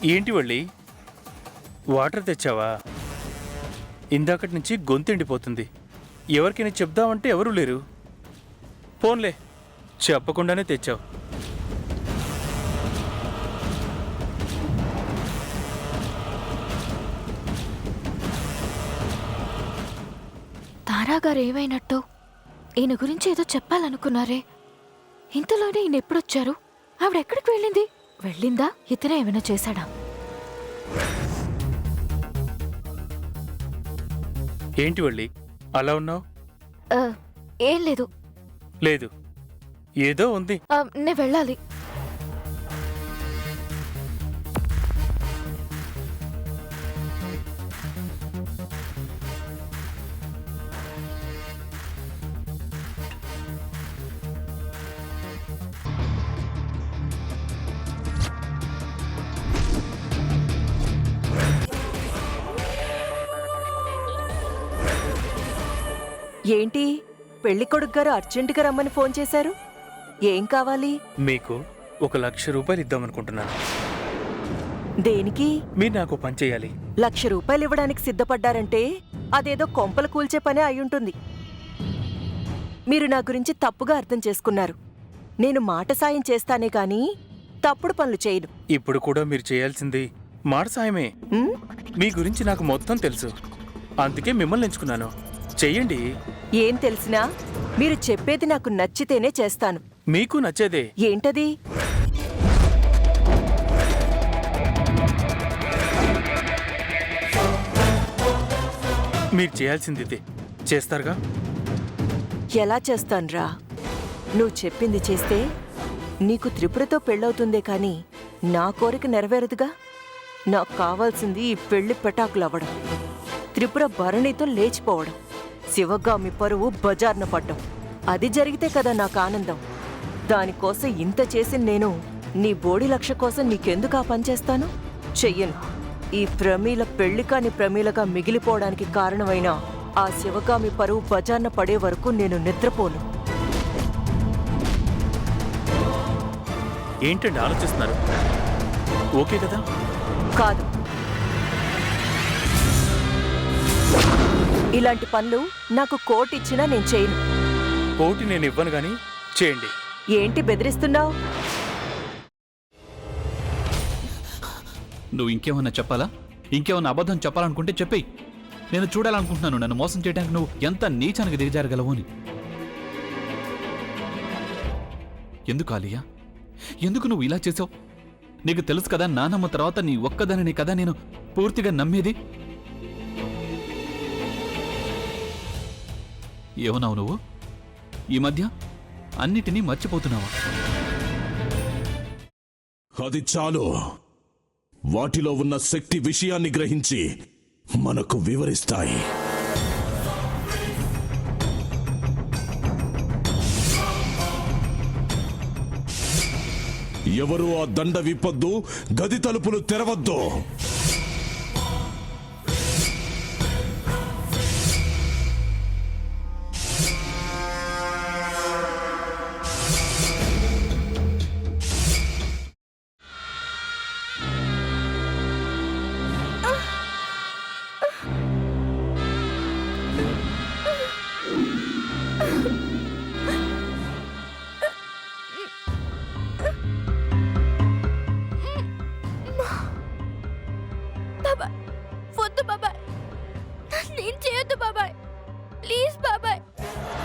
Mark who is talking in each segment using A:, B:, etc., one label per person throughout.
A: ఏంటి వల్లి, వాటర్ తెచ్చావా? ఇందాకటి నుంచి గొంతెండిపోతుంది. ఎవరికైనా చెప్దామంటే ఎవరూ లేరు. ఫోన్లే, చెప్పకుండానే తెచ్చావు.
B: తారాగారు ఏమైనట్టు? ఈయన గురించి ఏదో చెప్పాలనుకున్నారే, ఇంతలోనే ఈయన ఎప్పుడొచ్చారు? ఆవిడెక్కడికి వెళ్ళింది? వెళ్ళిందా? ఇతనే ఏమైనా చేశాడా?
A: ఏంటి వల్లి అలా ఉన్నావు?
B: ఏం లేదు.
A: లేదు, ఏదో ఉంది.
B: నేను వెళ్ళాలి.
C: ఏంటి, పెళ్లికొడుకు గారు అర్జెంటుగా రమ్మని ఫోన్ చేశారు? ఏం కావాలి?
A: మీకు 1,00,000 రూపాయలు ఇద్దామనుకుంటున్నాను.
C: దేనికి?
A: మీరు నాకు పని చేయాలి.
C: 1,00,000 రూపాయలు ఇవ్వడానికి సిద్ధపడ్డారంటే అదేదో కొంపలు కూల్చే పనే అయ్యుంటుంది. మీరు నా గురించి తప్పుగా అర్థం చేసుకున్నారు. నేను మాట సాయం చేస్తానే కాని తప్పుడు పనులు చేయను.
A: ఇప్పుడు కూడా మీరు చేయాల్సింది మాట సాయమే. మీ గురించి నాకు మొత్తం తెలుసు, అందుకే మిమ్మల్ని ఎంచుకున్నాను. చెయ్యండి.
C: ఏం తెలిసినా మీరు చెప్పేది నాకు నచ్చితేనే చేస్తాను.
A: మీకు నచ్చేదే.
C: ఏంటది?
A: మీరు చేయాల్సింది ఇదే. చేస్తారుగా?
C: ఎలా చేస్తాన్రా? నువ్వు చెప్పింది చేస్తే నీకు త్రిపురతో పెళ్ళవుతుందే కాని నా కోరిక నెరవేరదుగా. నాకు కావాల్సింది ఈ పెళ్లి పెటాకులవ్వడం, త్రిపుర భరణితో లేచిపోవడం, శివగామి పరువు బజార్న పడ్డం. అది జరిగితే కదా నాకు ఆనందం. దానికోసం ఇంత చేసి నేను నీ బోడి లక్ష కోసం నీకెందుకు ఆ పనిచేస్తాను? చెయ్యను. ఈ ప్రమీల పెళ్లి కాని ప్రమీలగా మిగిలిపోవడానికి కారణమైన ఆ శివగామి పరువు బజార్న పడే వరకు నేను నిద్రపోను.
A: ఏంటండి ఆలోచిస్తున్నారు? ఓకే కదా?
C: కాదు. ఇలాంటి పనులు నాకు కోర్టు ఇచ్చినా నేను చేయను.
A: కోటి నేను ఇవ్వను గాని చేయండి.
C: ఏంటి బెదిరిస్తున్నావు?
D: నువ్వు ఇంకేమన్నా చెప్పాలా? ఇంకేమన్నా అబద్ధం చెప్పాలనుకుంటే చెప్పేయి. నేను చూడాలనుకుంటున్నాను నన్ను మోసం చేయడానికి నువ్వు ఎంత నీచానికి దిగజారగలవు అని. ఎందుకు ఆలియా, ఎందుకు నువ్వు ఇలా చేసావు? నీకు తెలుసు కదా నానమ్మ తర్వాత నీ ఒక్కదానిని కదా నేను పూర్తిగా నమ్మేది. ఏమన్నావు నువ్వు? ఈ మధ్య అన్నిటినీ మర్చిపోతున్నావా?
E: అది చాలు. వాటిలో ఉన్న శక్తి విషయాన్ని గ్రహించి మనకు వివరిస్తాయి. ఎవరు ఆ దండ విప్పొద్దు, గది తలుపులు తెరవద్దు.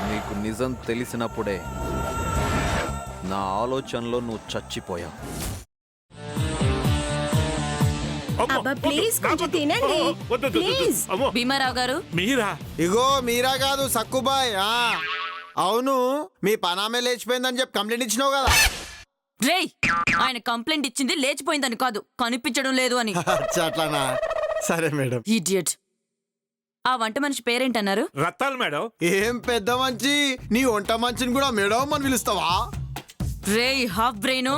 F: నీకు నిజం తెలిసినప్పుడే నా ఆలోచనలో నువ్వు చచ్చిపోయావు.
G: ప్లీజ్ కొంచెం తినండి. ప్లీజ్.
H: భీమారావు గారు
I: మీరా?
J: ఇగో మీరా కాదు సక్కుబాయ్. అవును, మీ పనామే లేచిపోయిందని చెప్పి కంప్లైంట్ ఇచ్చినావు కదా.
H: రేయ్, ఆయన కంప్లైంట్ ఇచ్చింది లేచిపోయిందని కాదు, కనిపించడం లేదు అని.
J: అట్లానా? సరే మేడం.
H: ఇడియట్. ఆ వంట మనిషి పేరేంటన్నారు?
I: రత్తాలు మేడం.
J: ఏం పెద్ద మంచి, నీ వంట మంచిని కూడా మేడం అని పిలుస్తావా?
H: రేయ్ హాఫ్ బ్రెయిన్,